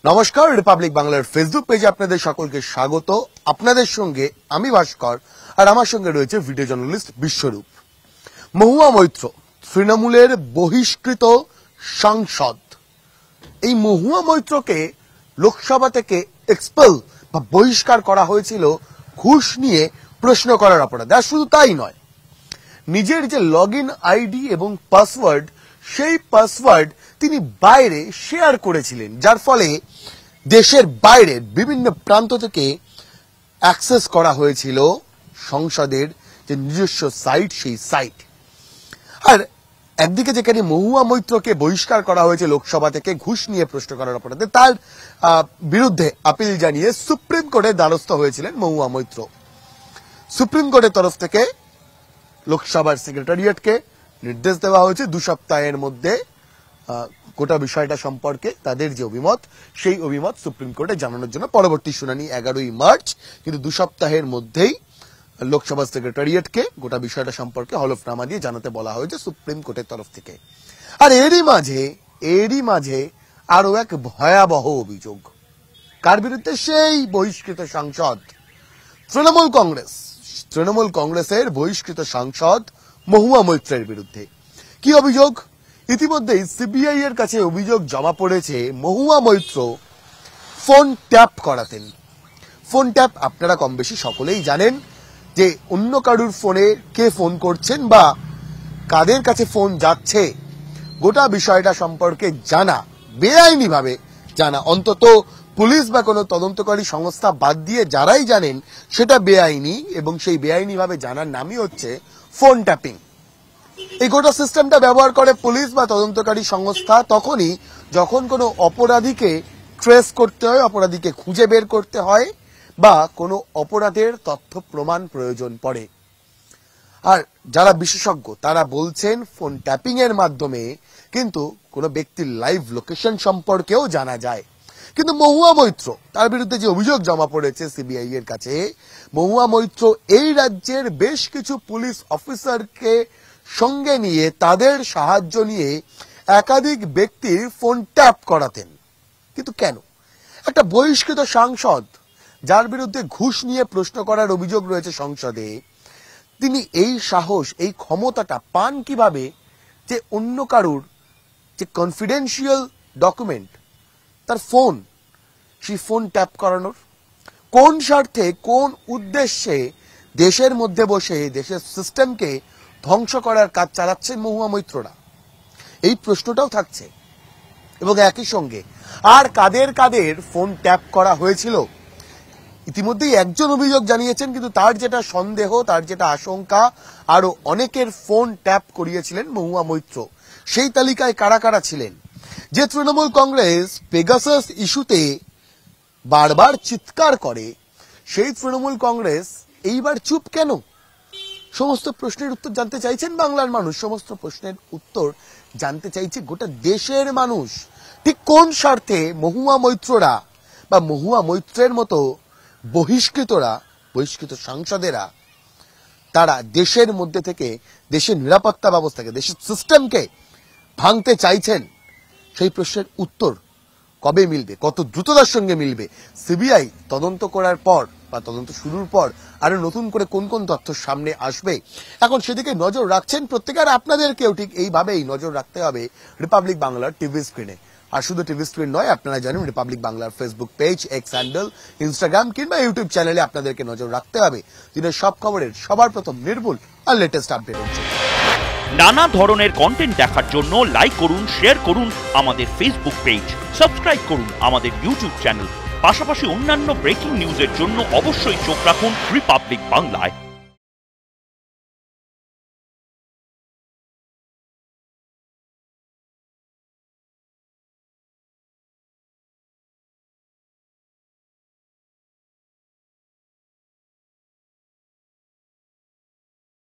নমস্কার, রিপাবলিক বাংলার ফেসবুক পেজে আপনাদের সকলকে স্বাগত। আপনাদের সঙ্গে আমি ভাস্কর, আর আমার সঙ্গে রয়েছে ভিডিও জার্নালিস্ট বিশ্বরূপ। মহুয়া মৈত্র তৃণমূলের বহিষ্কৃত সাংসদ। এই মহুয়া মৈত্রকে লোকসভা থেকে এক্সপেল বা বহিষ্কার করা হয়েছিল ঘুষ নিয়ে প্রশ্ন করার অপরাধে। আর শুধু তাই নয়, নিজের যে লগইন আইডি এবং পাসওয়ার্ড, সেই পাসওয়ার্ড তিনি বাইরে শেয়ার করেছিলেন, যার ফলে দেশের বাইরের বিভিন্ন প্রান্ত থেকে অ্যাক্সেস করা হয়েছিল সংসদের যে নিজস্ব সাইট, সেই সাইট। আর একদিকে যেখানে মহুয়া মৈত্রকে বহিষ্কার করা হয়েছে লোকসভা থেকে ঘুষ নিয়ে প্রশ্ন করার অপরাধে, তার বিরুদ্ধে আপিল জানিয়ে সুপ্রিম কোর্টের দ্বারস্থ হয়েছিলেন মহুয়া মৈত্র। সুপ্রিম কোর্টের তরফ থেকে লোকসভার সেক্রেটারিয়েটকে নির্দেশ দেওয়া হয়েছে 2 সপ্তাহের মধ্যে গোটা বিষয়টা সম্পর্কে তাদের যে অভিমত, সেই অভিমত সুপ্রিম কোর্টে জানানোর জন্য। পরবর্তী শুনানি 11ই মার্চ, কিন্তু 2 সপ্তাহের মধ্যেই লোকসভা সেক্রেটারিয়েটকে গোটা বিষয়টা সম্পর্কে হলফনামা দিয়ে জানাতে বলা হয়েছে সুপ্রিম কোর্টের তরফ থেকে। আর এরই মাঝে আরো এক ভয়াবহ অভিযোগ। কার বিরুদ্ধে? সেই বহিষ্কৃত সাংসদ, তৃণমূল কংগ্রেসের বহিষ্কৃত সাংসদ মহুয়া মৈত্রের বিরুদ্ধে। কি অভিযোগ? ইতিমধ্যেই সিবিআই এর কাছে অভিযোগ জমা পড়েছে মহুয়া মৈত্র ফোন ট্যাপ করাতেন। ফোন ট্যাপ আপনারা কম বেশি সকলেই জানেন, যে অন্য কারুর ফোনে কে ফোন করছেন বা কাদের কাছে ফোন যাচ্ছে, গোটা বিষয়টা সম্পর্কে জানা, বেআইনিভাবে জানা, অন্তত পুলিশ বা কোনো তদন্তকারী সংস্থা বাদ দিয়ে যারাই জানেন সেটা বেআইনি, এবং সেই বেআইনিভাবে জানার নামই হচ্ছে ফোন ট্যাপিং। এই গোটা সিস্টেমটা ব্যবহার করে পুলিশ বা তদন্তকারী সংস্থা তখনই যখন কোনো অপরাধীকে ট্রেস করতে হয়, অপরাধীকে খুঁজে বের করতে হয়, বা কোনো অপরাধের তথ্য প্রমাণ প্রয়োজন পড়ে। আর যারা বিশেষজ্ঞ তারা বলছেন ফোন ট্যাপিং এর মাধ্যমে কিন্তু কোনো ব্যক্তির লাইভ লোকেশন সম্পর্কেও জানা যায়। কিন্তু মহুয়া মৈত্র, তার বিরুদ্ধে যে অভিযোগ জমা পড়েছে সিবিআই এর কাছে, মহুয়া মৈত্র এই রাজ্যের বেশ কিছু পুলিশ অফিসারকে সঙ্গে নিয়ে, তাদের সাহায্য নিয়ে একাধিক ব্যক্তির ফোন ট্যাপ করাতেন। কিন্তু কেন? একটা বহিষ্কৃত সাংসদ, যার বিরুদ্ধে ঘুষ নিয়ে প্রশ্ন করার অভিযোগ রয়েছে সংসদে, তিনি এই সাহস, এই ক্ষমতাটা পান কিভাবে যে অন্য কারুর যে কনফিডেন্সিয়াল ডকুমেন্ট, তার ফোন, সেই ফোন ট্যাপ করানোর? কোন স্বার্থে, কোন উদ্দেশ্যে দেশের মধ্যে বসে দেশের সিস্টেমকে ধ্বংস করার কাজ চালাচ্ছেন মহুয়া মৈত্ররা? এই প্রশ্নটাও থাকছে। এবং একই সঙ্গে আর কাদের ফোন ট্যাপ করা হয়েছিল? ইতিমধ্যেই একজন অভিযোগ জানিয়েছেন, কিন্তু তার যেটা সন্দেহ, তার যেটা আশঙ্কা, আরো অনেকের ফোন ট্যাপ করিয়েছিলেন মহুয়া মৈত্র। সেই তালিকায় কারা কারা ছিলেন? যে তৃণমূল কংগ্রেস পেগাসাস ইস্যুতে বারবার চিৎকার করে, সেই তৃণমূল কংগ্রেস এইবার চুপ কেন? সমস্ত প্রশ্নের উত্তর জানতে চাইছেন বাংলার মানুষ, সমস্ত প্রশ্নের উত্তর জানতে চাইছে গোটা দেশের মানুষ। ঠিক কোন স্বার্থে মহুয়া মৈত্ররা বা মহুয়া মৈত্রের মতো বহিষ্কৃত সাংসদেরা, তারা দেশের মধ্যে থেকে দেশের নিরাপত্তা ব্যবস্থাকে, দেশের সিস্টেমকে ভাঙতে চাইছেন? সেই প্রশ্নের উত্তর কবে মিলবে, কত দ্রুততার সঙ্গে মিলবে? সিবিআই তদন্ত করার পর বা তদন্ত শুরুর পর আরো নতুন করে কোন কোন তথ্য সামনে আসবে, এখন সেদিকে নজর রাখছেন প্রত্যেকে। আর আপনাদেরকেও ঠিক এইভাবেই নজর রাখতে হবে রিপাবলিক বাংলার টিভি স্ক্রিনে। আর শুধু টিভি স্ক্রিন নয়, আপনারা জানেন রিপাবলিক বাংলার Facebook page, x handle, Instagram কিংবা ইউটিউব চ্যানেলে আপনাদেরকে নজর রাখতে হবে। দিনের সব খবরের সবার প্রথম নির্ভুল আর লেটেস্ট আপডেট হচ্ছে। নানা ধরনের কন্টেন্ট দেখার জন্য লাইক করুন, শেয়ার করুন আমাদের ফেসবুক পেজ, সাবস্ক্রাইব করুন আমাদের ইউটিউব চ্যানেল। পাশাপাশি অন্যান্য ব্রেকিং নিউজের জন্য অবশ্যই চোখ রাখুন রিপাবলিক বাংলায়।